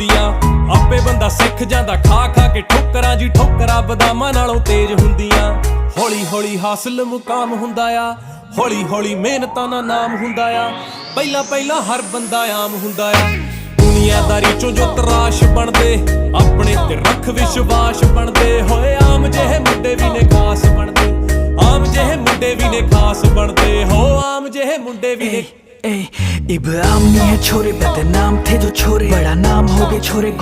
ਹੁੰਦੀਆਂ। ਆਪੇ ਬੰਦਾ ਸਿੱਖ ਜਾਂਦਾ ਖਾ ਖਾ ਕੇ ਠੋਕਰਾਂ ਜੀ, ਠੋਕਰਾਂ ਬਦਾਮਾਂ ਨਾਲੋਂ ਤੇਜ਼ ਹੁੰਦੀਆਂ। ਹੌਲੀ ਹੌਲੀ ਹਾਸਲ ਮੁਕਾਮ ਹੁੰਦਾ ਆ, ਹੌਲੀ ਹੌਲੀ ਮਿਹਨਤਾਂ ਦਾ ਨਾਮ ਹੁੰਦਾ ਆ। ਪਹਿਲਾਂ ਪਹਿਲਾਂ ਹਰ ਬੰਦਾ ਆਮ ਹੁੰਦਾ ਆ। ਦੁਨੀਆਦਾਰੀ ਚੋਂ ਜੋ ਤਰਾਸ਼ ਬਣਦੇ, ਆਪਣੇ ਤੇ ਰੱਖ ਵਿਸ਼ਵਾਸ ਬਣਦੇ ਹੋਏ। ਆਮ ਜਿਹੇ ਮੁੰਡੇ ਵੀ ਨੇ ਖਾਸ ਬਣਦੇ, ਆਮ ਜਿਹੇ ਮੁੰਡੇ ਵੀ ਨੇ ਖਾਸ ਬਣਦੇ ਹੋ। ਆਮ ਜਿਹੇ ਮੁੰਡੇ ਵੀ ਨੇ इब आम नहीं है छोरे, बदनाम थे जो छोरे, बड़ा नाम हो गए छोरे।